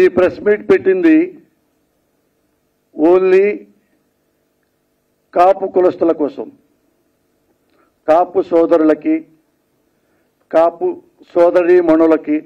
ఈ press meet పెట్టింది only కాపు కులస్తుల కోసం, కాపు సోదరులకి, కాపు సోదరీమణులకి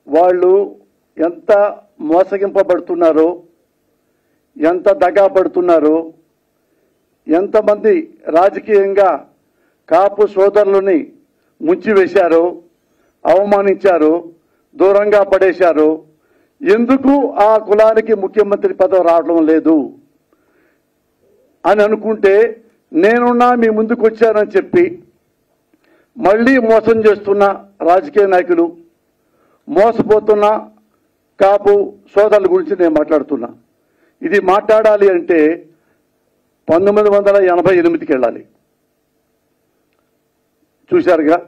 వాళ్ళు ఎంత మోసగింపబడుతున్నారో, ఎంత దగా పడుతున్నారో, ఎంతమంది రాజకీయంగా కాపు సోదరులని ముంచివేశారో, అవమానించారో, దూరంగా పడేశారో, ఎందుకు ఆ కులానికి ముఖ్యమంత్రి పదవి రావడం లేదు అని అనుకుంటే నేనున్నా మీ ముందుకు వచ్చానని చెప్పి మళ్ళీ మోసం చేస్తున్న రాజకీయ నాయకులు, మోసపోతున్న కాపు సోదరుల గురించి నేను మాట్లాడుతున్నా. ఇది మాట్లాడాలి అంటే 1988కి వెళ్ళాలి. చూశారుగా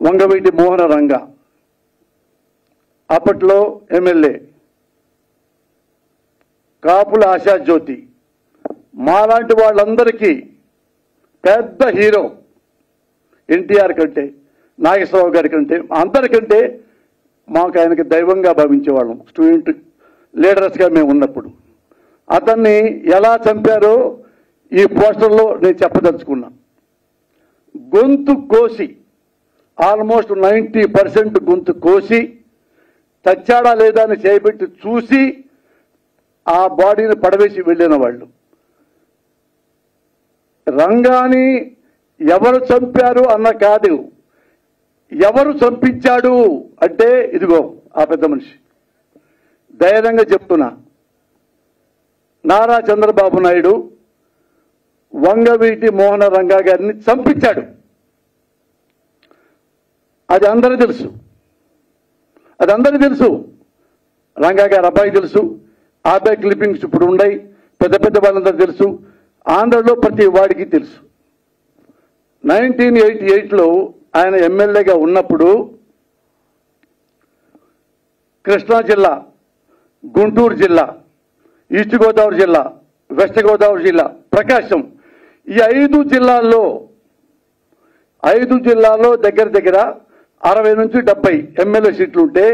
వంగవీటి మోహన రంగ అప్పట్లో ఎమ్మెల్యే, కాపుల ఆశాజ్యోతి, మాలాంటి వాళ్ళందరికీ పెద్ద హీరో. ఎన్టీఆర్ కంటే, నాగేశ్వరరావు గారి కంటే, అందరికంటే మాకు ఆయనకి దైవంగా భావించేవాళ్ళం స్టూడెంట్ లీడర్స్గా మేము ఉన్నప్పుడు. అతన్ని ఎలా చంపారో ఈ పోస్టర్లో నేను చెప్పదలుచుకున్నా. గొంతు కోసి, ఆల్మోస్ట్ 90% గొంతు కోసి, చచ్చాడా లేదా అని చేయబెట్టి చూసి ఆ బాడీని పడవేసి వెళ్ళిన వాళ్ళు. రంగాని ఎవరు చంపారు అన్న కాదు, ఎవరు చంపించాడు అంటే ఇదిగో ఆ పెద్ద మనిషి. ధైర్యంగా చెప్తున్నా, నారా చంద్రబాబు నాయుడు వంగవీటి మోహన రంగా గారిని చంపించాడు. అది అందరూ తెలుసు, అది అందరికీ తెలుసు. రంగా గారి అబ్బాయి తెలుసు, ఆ అబ్బాయి క్లిప్పింగ్స్ ఇప్పుడు ఉన్నాయి, పెద్ద పెద్ద వాళ్ళందరూ తెలుసు, ఆంధ్రలో ప్రతి వాడికి తెలుసు. 1988లో ఆయన ఎమ్మెల్యేగా ఉన్నప్పుడు కృష్ణా జిల్లా, గుంటూరు జిల్లా, ఈస్ట్ గోదావరి జిల్లా, వెస్ట్ గోదావరి జిల్లా, ప్రకాశం, ఈ 5 జిల్లాల్లో దగ్గర దగ్గర 60 నుంచి 70 ఎమ్మెల్యే సీట్లు ఉంటే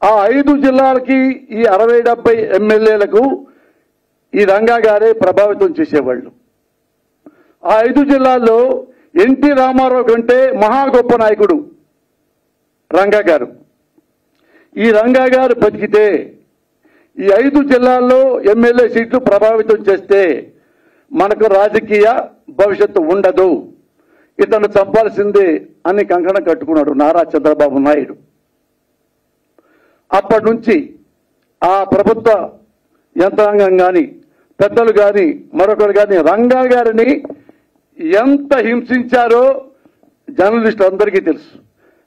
ఆ 5 జిల్లాలకి ఈ 60-70 ఎమ్మెల్యేలకు ఈ రంగా గారే ప్రభావితం చేసేవాళ్ళు. ఆ 5 జిల్లాల్లో ఎన్టీ రామారావు కంటే మహా గొప్ప నాయకుడు రంగా గారు. ఈ రంగా గారు బతికితే ఈ 5 జిల్లాల్లో ఎమ్మెల్యే సీట్లు ప్రభావితం చేస్తే మనకు రాజకీయ భవిష్యత్తు ఉండదు, ఇతను చంపాల్సిందే అని కంకణం కట్టుకున్నాడు నారా చంద్రబాబు నాయుడు. అప్పటి నుంచి ఆ ప్రభుత్వ యంత్రాంగం కానీ, పెద్దలు కానీ, మరొకరు కానీ రంగా గారిని ఎంత హింసించారో జర్నలిస్టులు అందరికీ తెలుసు.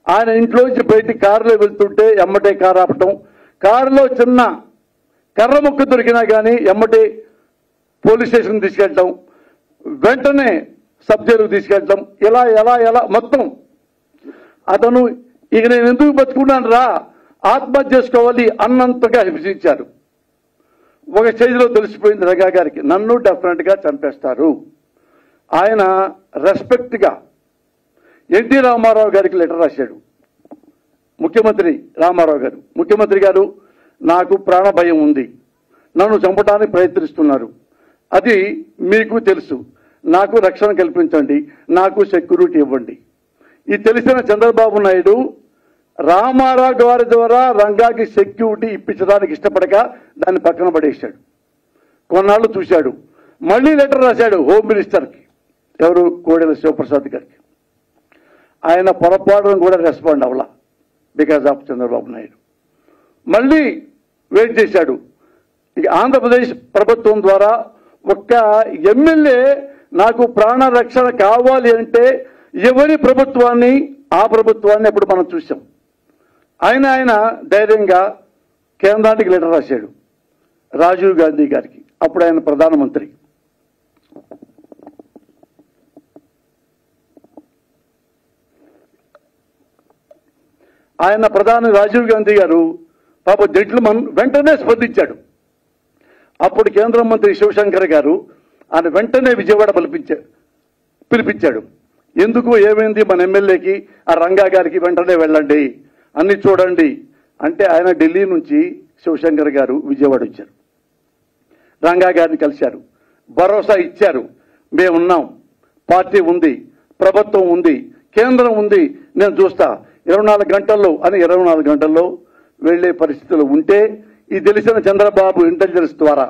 ఆయన ఇంట్లోంచి బయటికి కారులో వెళ్తుంటే ఎమ్మటే కారు ఆపటం, కారులో చిన్న కర్ర ముక్క దొరికినా కానీ ఎమ్మటే పోలీస్ స్టేషన్ తీసుకెళ్ళటం, వెంటనే సబ్ జైలుకు తీసుకెళ్ళటం, ఎలా మొత్తం. అతను ఇక నేను ఎందుకు బతుకున్నాను రా, ఆత్మహత్య చేసుకోవాలి అన్నంతగా హింసించారు. ఒక స్టేజ్లో తెలిసిపోయింది రంగా గారికి, నన్ను డెఫినెట్గా చంపేస్తారు. ఆయన రెస్పెక్ట్గా ఎన్టీ రామారావు గారికి లెటర్ రాశాడు. ముఖ్యమంత్రి రామారావు గారు, ముఖ్యమంత్రి గారు నాకు ప్రాణ భయం ఉంది, నన్ను చంపడానికి ప్రయత్నిస్తున్నారు, అది మీకు తెలుసు, నాకు రక్షణ కల్పించండి, నాకు సెక్యూరిటీ ఇవ్వండి. ఇది తెలిసిన చంద్రబాబు నాయుడు రామారావు గారి ద్వారా రంగాకి సెక్యూరిటీ ఇప్పించడానికి ఇష్టపడక దాన్ని పక్కన పడేశాడు. కొన్నాళ్ళు చూశాడు, మళ్ళీ లెటర్ రాశాడు హోమ్ మినిస్టర్కి, ఎవరు, కోడెల శివప్రసాద్ గారికి. ఆయన పొరపాటును కూడా రెస్పాండ్ అవ్వాల బికాజ్ ఆఫ్ చంద్రబాబు నాయుడు. మళ్ళీ వెయిట్ చేశాడు. ఇక ఆంధ్రప్రదేశ్ ప్రభుత్వం ద్వారా ఒక్క ఎమ్మెల్యే నాకు ప్రాణ రక్షణ కావాలి అంటే ఎవరి ప్రభుత్వాన్ని, ఆ ప్రభుత్వాన్ని అప్పుడు మనం చూసాం. ఆయన ధైర్యంగా కేంద్రానికి లెటర్ రాశాడు రాజీవ్ గాంధీ గారికి, అప్పుడు ఆయన ప్రధానమంత్రి. ఆయన ప్రధాని రాజీవ్ గాంధీ గారు పాప జెంట్లమన్ వెంటనే స్పందించాడు. అప్పుడు కేంద్ర మంత్రి శివశంకర్ గారు ఆయన వెంటనే విజయవాడ పిలిపించాడు. ఎందుకు, ఏమైంది, మన ఎమ్మెల్యేకి ఆ రంగా గారికి వెంటనే వెళ్ళండి అన్ని చూడండి అంటే ఆయన ఢిల్లీ నుంచి శివశంకర్ గారు విజయవాడ వచ్చారు, రంగా గారిని కలిశారు, భరోసా ఇచ్చారు. మేమున్నాం, పార్టీ ఉంది, ప్రభుత్వం ఉంది, కేంద్రం ఉంది, నేను చూస్తా 24 గంటల్లో అని 24 గంటల్లో వెళ్లే పరిస్థితులు ఉంటే ఇది తెలిసిన చంద్రబాబు ఇంటెలిజెన్స్ ద్వారా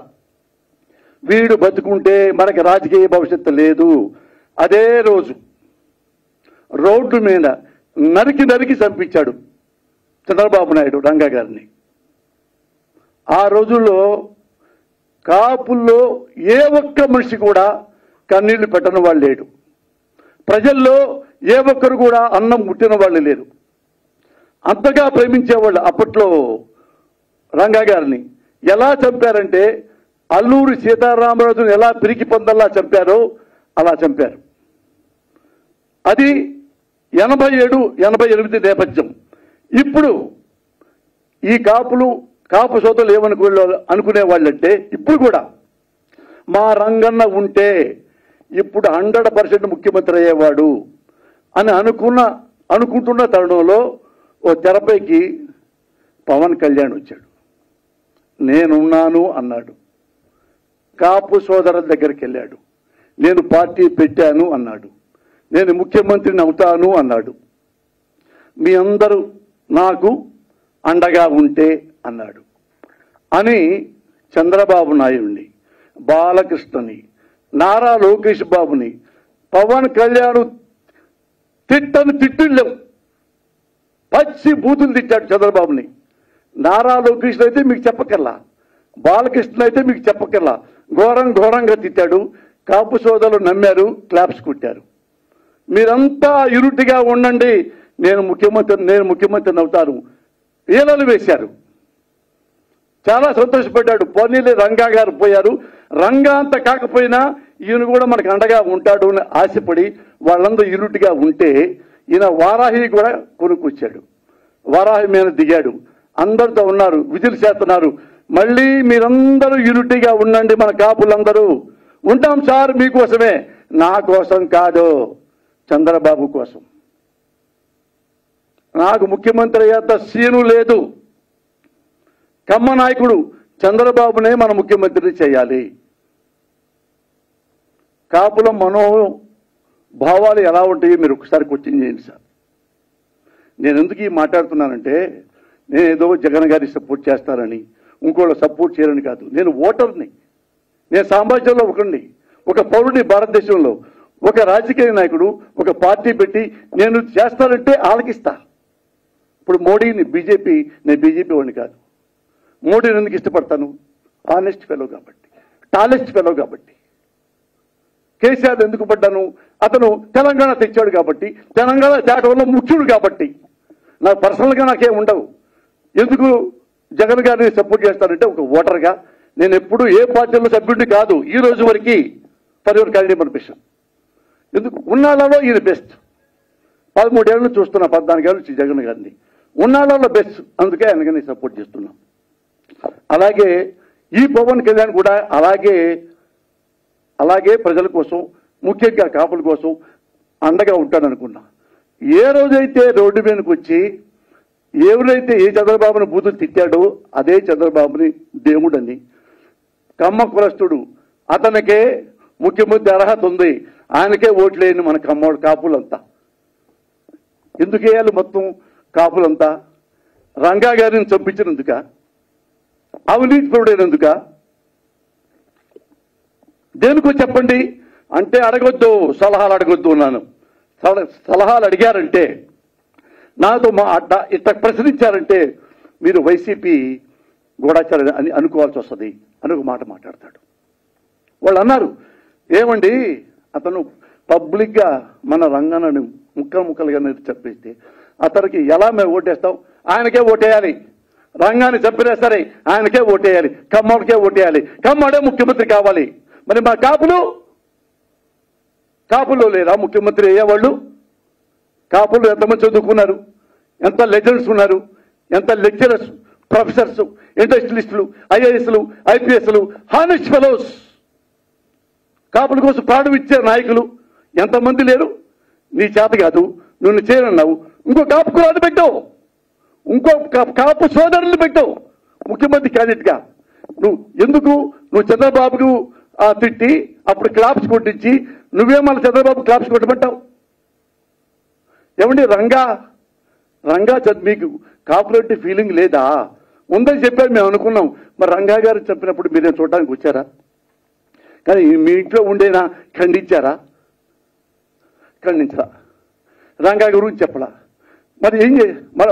వీడు బతుకుంటే మనకి రాజకీయ భవిష్యత్తు లేదు. అదే రోజు రోడ్డు మీద నరికి చంపించాడు చంద్రబాబు నాయుడు రంగా గారిని. ఆ రోజుల్లో కాపుల్లో ఏ ఒక్క మనిషి కూడా కన్నీళ్లు పెట్టని వాళ్ళు లేడు, ప్రజల్లో ఏ ఒక్కరు కూడా అన్నం ముట్టిన వాళ్ళు లేరు. అంతగా ప్రేమించేవాళ్ళు. అప్పట్లో రంగా గారిని ఎలా చంపారంటే అల్లూరి సీతారామరాజును ఎలా పిరికి పొందల్లా చంపారో అలా చంపారు. అది 87, 88 నేపథ్యం. ఇప్పుడు ఈ కాపు సోదరులు అనుకునే వాళ్ళంటే ఇప్పుడు కూడా మా రంగన్న ఉంటే ఇప్పుడు 100% ముఖ్యమంత్రి అయ్యేవాడు అని అనుకుంటున్న తరుణంలో ఓ తెరపైకి పవన్ కళ్యాణ్ వచ్చాడు. నేనున్నాను అన్నాడు. కాపు సోదరుల దగ్గరికి వెళ్ళాడు. నేను పార్టీ పెట్టాను అన్నాడు. నేను ముఖ్యమంత్రిని అవుతాను అన్నాడు. మీ అందరూ నాకు అండగా ఉంటే అన్నాడు అని చంద్రబాబు నాయుడిని, బాలకృష్ణని, నారా లోకేష్ బాబుని, పవన్ కళ్యాణ్ తిట్టులేవు, పచ్చి బూతులు తిట్టాడు చంద్రబాబుని. నారా లోకేష్ అయితే మీకు చెప్పకల్లా, బాలకృష్ణ అయితే మీకు చెప్పకల్లా ఘోరంగా తిట్టాడు. కాపు సోదరులు నమ్మారు, క్లాప్స్ కొట్టారు. మీరంతా యూనిట్గా ఉండండి, నేను ముఖ్యమంత్రిని అవుతాను ఈలలు వేశారు. చాలా సంతోషపడ్డాడు. పోనీలే రంగా గారు పోయారు, రంగా అంత కాకపోయినా ఈయన కూడా మనకు అండగా ఉంటాడు అని ఆశపడి వాళ్ళందరూ యూనిట్గా ఉంటే ఈయన వారాహి కూడా కొనుక్కొచ్చాడు. వారాహి మీద దిగాడు. అందరితో ఉన్నారు, విధులు చేస్తున్నారు. మళ్ళీ మీరందరూ యూనిటీగా ఉండండి, మన కాపులందరూ ఉంటాం సార్ మీకోసమే, నా కోసం కాదు, చంద్రబాబు కోసం. నాకు ముఖ్యమంత్రి అయ్యేంత సీను లేదు. కమ్మ నాయకుడు చంద్రబాబునే మన ముఖ్యమంత్రిని చేయాలి. కాపుల మనోభావాలు ఎలా ఉంటాయో మీరు ఒకసారి క్వశ్చన్ చేయండి సార్. నేను ఎందుకు ఈ మాట్లాడుతున్నానంటే నేను ఏదో జగన్ గారి సపోర్ట్ చేస్తానని ఇంకోళ్ళు సపోర్ట్ చేయాలని కాదు. నేను ఓటర్ని, నేను సామాజికంలో ఒకరిని, ఒక పౌరుని, భారతదేశంలో ఒక రాజకీయ నాయకుడు ఒక పార్టీ పెట్టి నేను చేస్తానంటే ఆలకిస్తా. ఇప్పుడు మోడీని నేను బీజేపీ వాడిని కాదు. మోడీని ఎందుకు ఇష్టపడతాను? ఆనెస్ట్ ఫెలో కాబట్టి, టాలెస్ట్ ఫెలో కాబట్టి. కేసీఆర్ ఎందుకు పడ్డాను? అతను తెలంగాణ తెచ్చాడు కాబట్టి, తెలంగాణ తేటంలో ముఖ్యుడు కాబట్టి. నాకు పర్సనల్గా నాకేం ఉండవు. ఎందుకు జగన్ గారిని సపోర్ట్ చేస్తానంటే ఒక ఓటర్గా నేను ఎప్పుడు ఏ పార్టీలో సభ్యుడిని కాదు ఈ రోజు వరకు. For your candidate permission. ఎందుకు ఉన్నాళ్ళలో ఈయన బెస్ట్. 13 ఏళ్ళు చూస్తున్నా, 14 ఏళ్ళు నుంచి జగన్ గారిని. ఉన్నాళ్ళలో బెస్ట్, అందుకే ఆయనకి సపోర్ట్ చేస్తున్నాం. అలాగే ఈ పవన్ కళ్యాణ్ కూడా అలాగే ప్రజల కోసం, ముఖ్యంగా కాపుల కోసం అండగా ఉంటాడనుకున్నా. ఏ రోజైతే రోడ్డు మీదకి వచ్చి ఎవరైతే ఏ చంద్రబాబుని బూతులు తిట్టాడో అదే చంద్రబాబుని దేవుడని, కమ్మ కులస్తుడు, అతనికే ముఖ్యమంత్రి అర్హత ఉంది, ఆయనకే ఓట్లేని మన కాపులంతా. ఎందుకు వేయాలి మొత్తం కాపులంతా? రంగా గారిని చంపించినందుక? అవినీతి పరుడైనందుక? దేనికో చెప్పండి అంటే అడగొద్దు, సలహాలు అడగొద్దు అన్నాను. సలహాలు అడిగారంటే, నాతో ఇట్లా ప్రశ్నించారంటే మీరు వైసీపీ గూఢాచారం అని అనుకోవాల్సి వస్తుంది అని ఒక మాట మాట్లాడతాడు. వాళ్ళు అన్నారు, ఏమండి అతను పబ్లిక్గా మన రంగాన్ని ముక్కలుగా చెప్పేస్తే అతనికి ఎలా మేము ఓటేస్తాం? ఆయనకే ఓటేయాలి. రంగాన్ని చంపినా సరే ఆయనకే ఓటేయాలి, కమ్మడికే ఓటేయాలి, కమ్మడే ముఖ్యమంత్రి కావాలి. మరి మా కాపులో లేదా ముఖ్యమంత్రి అయ్యేవాళ్ళు? కాపులు ఎంతమంది చదువుకున్నారు, ఎంత లెజెండ్స్ ఉన్నారు, ఎంత లెక్చరర్స్, ప్రొఫెసర్స్, ఇండస్ట్రియలిస్టులు, ఐఏఎస్లు, ఐపీఎస్లు, హానెస్ట్ ఫెలోస్, కాపుల కోసం ప్రాణం ఇచ్చే నాయకులు ఎంతమంది లేరు? నీ చేత కాదు, నువ్వు చేయనన్నావు, ఇంకో కాపు కులాన్ని పెట్టావు, ఇంకో కాపు సోదరులు పెట్టు ముఖ్యమంత్రి క్యాండిడేట్గా. నువ్వు చంద్రబాబుకు తిట్టి అప్పుడు క్లాప్స్ కొట్టించి నువ్వే మళ్ళీ చంద్రబాబు క్లాప్స్ కొట్టమంటావు? ఏమండి రంగా మీకు కాపులేటి ఫీలింగ్ లేదా? ఉందని చెప్పారు, మేము అనుకున్నాం. మరి రంగా గారు చెప్పినప్పుడు మీరే చూడడానికి వచ్చారా? కానీ మీ ఇంట్లో ఉండేనా ఖండించారా? ఖండించరా? రంగా గురించి చెప్పలా. మరి ఏం మన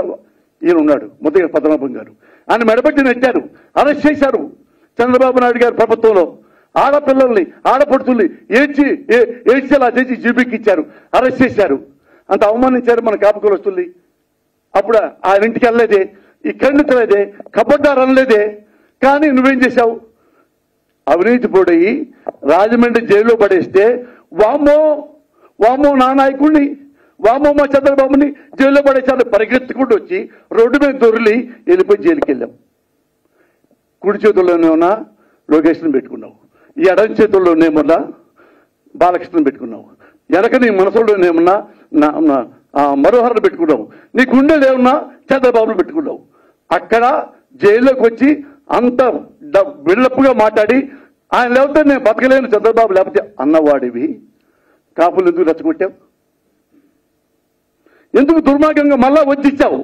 ఈయన ఉన్నాడు ముద్దగా పద్మనాభం గారు, ఆయన మెడబెట్టి నెట్టారు, అరెస్ట్ చేశారు చంద్రబాబు నాయుడు గారి ప్రభుత్వంలో. ఆడపిల్లల్ని ఆడపడుతుల్ని ఏడ్చేలా చేసి జీబీకి ఇచ్చారు, అరెస్ట్ చేశారు, అంత అవమానించారు మన కాపుకోలు వస్తుంది. అప్పుడు ఆయన ఇంటికి వెళ్ళలేదే, ఈ ఖండించలేదే, కబడ్డారు అనలేదే. కానీ నువ్వేం చేశావు? అవినీతి పోడయి రాజమండ్రి జైల్లో పడేస్తే వామో నా నాయకుడిని, వామో మా చంద్రబాబుని జైల్లో పడేసాను పరిగెత్తుకుంటూ వచ్చి రోడ్డు మీద దొరికి వెళ్ళిపోయి జైలుకి వెళ్ళాం. కుడి చేతుల్లోనేమన్నా లోకేష్ని పెట్టుకున్నావు, ఈ ఎడం చేతుల్లోనేమన్నా బాలకృష్ణని పెట్టుకున్నావు, వెనక నీ మనసులోనేమన్నా మరోహరను పెట్టుకున్నావు, నీ గుండెలు ఏమన్నా చంద్రబాబును పెట్టుకున్నావు. అక్కడ జైల్లోకి వచ్చి అంత బిల్డప్గా మాట్లాడి ఆయన లేకపోతే నేను బతకలేను చంద్రబాబు లేకపోతే అన్నవాడివి కాపులు ఎందుకు రెచ్చగొట్టావు? ఎందుకు దుర్మార్గంగా మళ్ళా వచ్చిచ్చావు?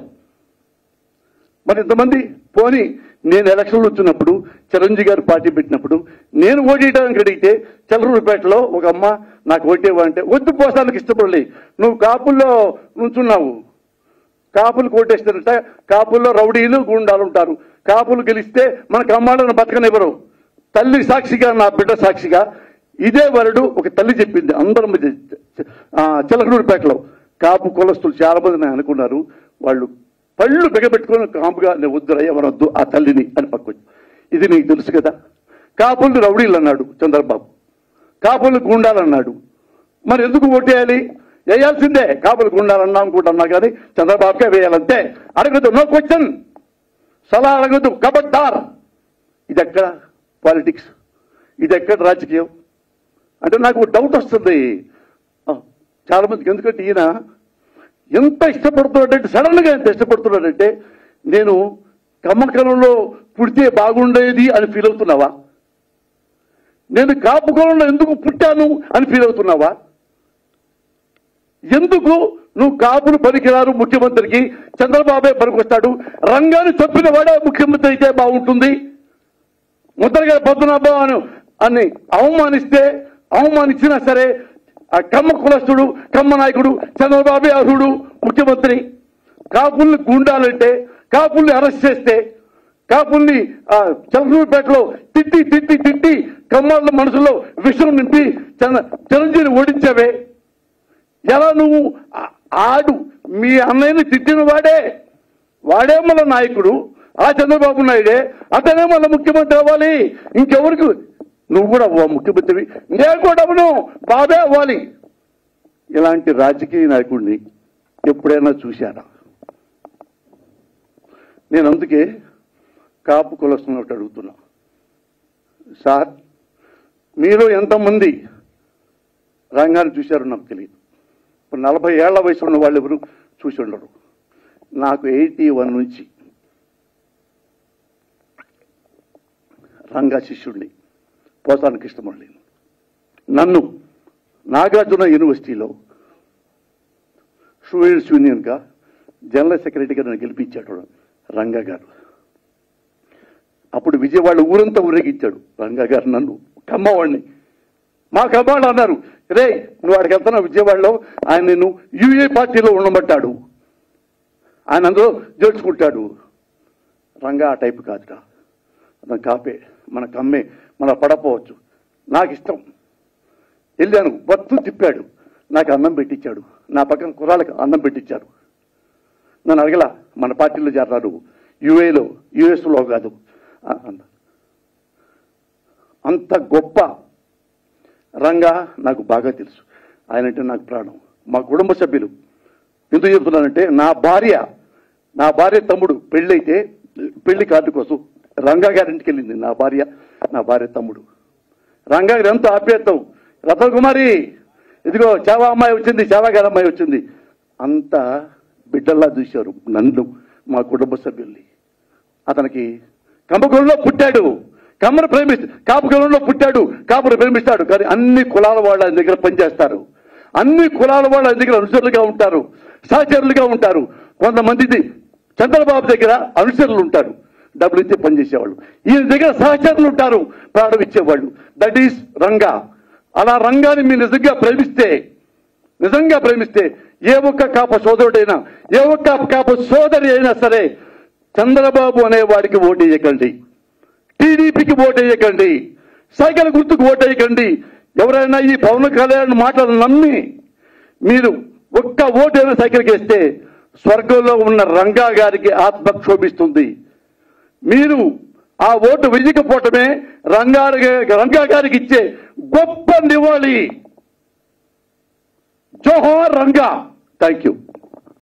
మరి ఇంతమంది పోనీ నేను ఎలక్షన్లు వచ్చినప్పుడు చిరంజీవి గారు పార్టీ పెట్టినప్పుడు నేను ఓటేయడానికి అడిగితే చలరూరుపేటలో ఒక అమ్మ నాకు ఓటేవంటే వద్దు, పోసానికి ఇష్టపడలే, నువ్వు కాపుల్లో నుంచున్నావు, కాపులు కోటేస్తారంట, కాపుల్లో రౌడీలు గుండాలు ఉంటారు, కాపులు గెలిస్తే మన కమ్మాళ్ళను బతకనివ్వరు. తల్లి సాక్షిగా, నా బిడ్డ సాక్షిగా ఇదే వరడు ఒక తల్లి చెప్పింది. అందరం చిలకలూరుపేటలో కాపు కులస్తులు చాలా మంది నేను అనుకున్నారు, వాళ్ళు పళ్ళు బిగబెట్టుకుని కాపుగా నేను వద్దురయ్య వనొద్దు ఆ తల్లిని అని పక్కొచ్చు. ఇది నీకు తెలుసు కదా. కాపులు రౌడీలు అన్నాడు చంద్రబాబు, కాపులు గుండాలన్నాడు. మరి ఎందుకు ఓటేయాలి? వేయాల్సిందే, కాపులు గుండాలన్నా అనుకుంటున్నా కానీ చంద్రబాబుకే వేయాలంతే. అడగదు, నో క్వశ్చన్, సలహా అడగదు, కబడ్డార్. ఇది ఎక్కడ పాలిటిక్స్, ఇది ఎక్కడ రాజకీయం అంటే నాకు డౌట్ వస్తుంది చాలా మందికి. ఎందుకంటే ఈయన ఎంత ఇష్టపడుతున్నాడంటే, సడన్గా ఎంత ఇష్టపడుతున్నాడంటే, నేను కమ్మకలంలో పుడితే బాగుండేది అని ఫీల్ అవుతున్నావా? నేను కాపు కులంలో ఎందుకు పుట్టాను అని ఫీల్ అవుతున్నావా? ఎందుకు నువ్వు కాపులు పనికిరారు ముఖ్యమంత్రికి, చంద్రబాబే పనికొస్తాడు, రంగాన్ని తప్పిన వాడే ముఖ్యమంత్రి అయితే బాగుంటుంది, ముద్రగా పద్మనాభం అని అవమానించినా సరే ఆ కమ్మ కులస్తుడు, కమ్మ నాయకుడు చంద్రబాబే అర్హుడు ముఖ్యమంత్రి. కాపుల్ని గుండాలంటే, కాపుల్ని అరెస్ట్ చేస్తే, కాపుల్ని చంద్రబాబుపేటలో తిట్టి కమ్మాళ్ళ మనసులో విషం నింపి చిరంజీవిని ఓడించావే. ఎలా నువ్వు మీ అన్నయ్యని తిట్టిన వాడే మళ్ళీ నాయకుడు, ఆ చంద్రబాబు నాయుడే, అతనే మళ్ళీ ముఖ్యమంత్రి అవ్వాలి. ఇంకెవరికి? నువ్వు కూడా ముఖ్యమంత్రివి, నేను కూడా అవును, బాబే అవ్వాలి. ఇలాంటి రాజకీయ నాయకుడిని ఎప్పుడైనా చూశారా? నేను అందుకే కాపు కులస్తున్నట్టు అడుగుతున్నా, సార్ మీలో ఎంతమంది రంగాన్ని చూశారో నాకు తెలియదు. 40 ఏళ్ల వయసు ఉన్న వాళ్ళు ఎవరు చూసి ఉండరు. నాకు 81 నుంచి రంగా శిష్యుడిని, పోసాని కృష్ణమురళి. నన్ను నాగార్జున యూనివర్సిటీలో స్టూడెంట్స్ యూనియన్గా జనరల్ సెక్రటరీగా నన్ను గెలిపించాడు రంగా గారు. అప్పుడు విజయవాడ ఊరంతా ఊరేగించాడు రంగా గారు నన్ను, కమ్మవాడిని. మా కమ్మాళ్ళు అన్నారు, రే నువ్వు వాడికి వెళ్తున్నావు విజయవాడలో, ఆయన నేను యూఏ పార్టీలో ఉండబట్టాడు, ఆయన అందులో చేర్చుకుంటాడు. రంగా ఆ టైపు కాదురా, మన కాపే, మన కమ్మే, మన పడపోవచ్చు. నాకు ఇష్టం. వెళ్ళాను, బత్తు తిప్పాడు, నాకు అన్నం పెట్టించాడు, నా పక్కన కుర్రాళ్ళకి అన్నం పెట్టించాడు. నన్ను అడగల మన పార్టీలో చేరాడు, యుఎస్లో కాదు. అంత గొప్ప రంగా నాకు బాగా తెలుసు. ఆయనంటే నాకు ప్రాణం. మా కుటుంబ సభ్యులు ఎందుకు చెప్తున్నానంటే, నా భార్య తమ్ముడు పెళ్ళైతే పెళ్లి కార్డు కోసం రంగా గారింటికి వెళ్ళింది నా భార్య తమ్ముడు. రంగా గారు ఎంతో ఆప్యాయతం, రతనకుమారి ఇదిగో చావా అమ్మాయి వచ్చింది, చావా గారి అమ్మాయి వచ్చింది, అంత బిడ్డల్లా చూశారు నన్ను, మా కుటుంబ సభ్యుల్ని. అతనికి కమ్మకులంలో పుట్టాడు, కాపుకులంలో పుట్టాడు, కాపును ప్రేమిస్తాడు. కానీ అన్ని కులాల వాళ్ళు ఆయన దగ్గర పనిచేస్తారు, అన్ని కులాల వాళ్ళు ఆయన దగ్గర అనుచరులుగా ఉంటారు, సహచరులుగా ఉంటారు. కొంతమంది చంద్రబాబు దగ్గర అనుచరులు ఉంటారు, డబ్బులు ఇచ్చే పనిచేసేవాళ్ళు. ఈయన దగ్గర సహచరులు ఉంటారు, ప్రాణం ఇచ్చేవాళ్ళు. That is Ranga. అలా రంగాన్ని మీరు నిజంగా ప్రేమిస్తే ఏ ఒక్క కాప సోదరుడైనా, ఏ ఒక్క కాప సోదరి అయినా సరే చంద్రబాబు అనేవాడికి ఓటేయకండి, టీడీపీకి ఓటేయకండి, సైకిల్ గుర్తుకు ఓటేయకండి. ఎవరైనా ఈ పవన్ కళ్యాణ్ మాటలు నమ్మి మీరు ఒక్క ఓటైనా సైకిల్కి వేస్తే స్వర్గంలో ఉన్న రంగా గారికి ఆత్మ క్షోభిస్తుంది. మీరు ఆ ఓటు వెయ్యకపోవటమే రంగా గారికి ఇచ్చే గొప్ప నివాళి. జోహార్ రంగా. Thank you.